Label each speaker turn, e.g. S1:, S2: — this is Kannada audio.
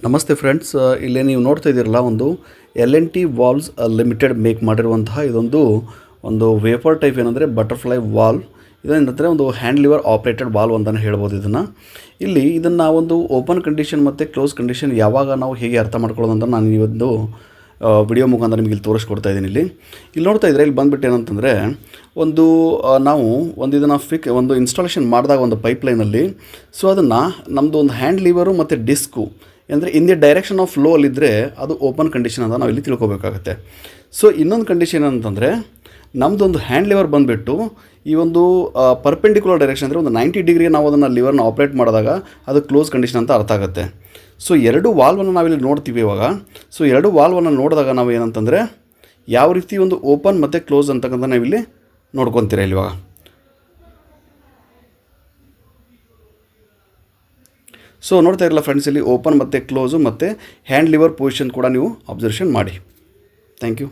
S1: ನಮಸ್ತೆ ಫ್ರೆಂಡ್ಸ್, ಇಲ್ಲಿ ನೀವು ನೋಡ್ತಾ ಇದ್ದೀರಲ್ಲ ಒಂದು L&T ವಾಲ್ವ್ಸ್ ಲಿಮಿಟೆಡ್ ಮೇಕ್ ಮಾಡಿರುವಂತಹ ಒಂದು ವೇಫರ್ ಟೈಪ್ ಏನಂದರೆ ಬಟರ್ಫ್ಲೈ ವಾಲ್ವ್. ಇದೇನಂದರೆ ಒಂದು ಹ್ಯಾಂಡ್ ಲಿವರ್ ಆಪ್ರೇಟೆಡ್ ವಾಲ್ವ್ ಅಂತಲೇ ಹೇಳ್ಬೋದು. ಇದನ್ನು ಒಂದು ಓಪನ್ ಕಂಡೀಷನ್ ಮತ್ತು ಕ್ಲೋಸ್ ಕಂಡೀಷನ್ ಯಾವಾಗ ನಾವು ಹೇಗೆ ಅರ್ಥ ಮಾಡ್ಕೊಳ್ಳೋದು ಅಂತ ನಾನು ಈ ಒಂದು ವಿಡಿಯೋ ಮುಖಾಂತರ ನಿಮಗೆ ಇಲ್ಲಿ ತೋರಿಸ್ಕೊಡ್ತಾ ಇದ್ದೀನಿ. ಇಲ್ಲಿ ನೋಡ್ತಾ ಇದ್ದರೆ ಇಲ್ಲಿ ಬಂದುಬಿಟ್ಟು ಏನಂತಂದರೆ ನಾವು ಒಂದು ಇನ್ಸ್ಟಾಲೇಷನ್ ಮಾಡಿದಾಗ ಒಂದು ಪೈಪ್ಲೈನಲ್ಲಿ ಅದನ್ನು ನಮ್ಮದು ಒಂದು ಹ್ಯಾಂಡ್ ಲಿವರು ಮತ್ತು ಡಿಸ್ಕು ಅಂದರೆ in the direction of flow ಅಲ್ಲಿದ್ದರೆ ಅದು ಓಪನ್ ಕಂಡೀಷನ್ ಅಂತ ನಾವು ಇಲ್ಲಿ ತಿಳ್ಕೊಬೇಕಾಗುತ್ತೆ. ಇನ್ನೊಂದು ಕಂಡೀಷನ್ ಏನಂತಂದರೆ ನಮ್ಮದೊಂದು ಹ್ಯಾಂಡ್ ಲಿವರ್ ಬಂದುಬಿಟ್ಟು ಈ ಒಂದು ಪರ್ಪೆಂಡಿಕ್ಯುಲರ್ ಡೈರೆಕ್ಷನ್ ಅಂದರೆ ಒಂದು 90 ಡಿಗ್ರಿಗೆ ನಾವು ಅದನ್ನು ಲಿವರ್ನ ಆಪ್ರೇಟ್ ಮಾಡಿದಾಗ ಅದು ಕ್ಲೋಸ್ ಕಂಡೀಷನ್ ಅಂತ ಅರ್ಥ ಆಗುತ್ತೆ. ಎರಡು ವಾಲ್ವನ್ನು ನಾವಿಲ್ಲಿ ನೋಡ್ತೀವಿ ಇವಾಗ. ಎರಡು ವಾಲ್ವನ್ನು ನೋಡಿದಾಗ ನಾವು ಏನಂತಂದರೆ ಯಾವ ರೀತಿ ಒಂದು ಓಪನ್ ಮತ್ತು ಕ್ಲೋಸ್ ಅಂತಕ್ಕಂಥ ನಾವಿಲ್ಲಿ ನೋಡ್ಕೊತೀರ ಇವಾಗ. ನೋಡ್ತಾ ಇರಲ್ಲ ಫ್ರೆಂಡ್ಸ್, ಇಲ್ಲಿ ಓಪನ್ ಮತ್ತು ಕ್ಲೋಸು ಮತ್ತು ಹ್ಯಾಂಡ್ ಲಿವರ್ ಪೊಸಿಷನ್ ಕೂಡ ನೀವು ಅಬ್ಸರ್ವೇಷನ್ ಮಾಡಿ. Thank you.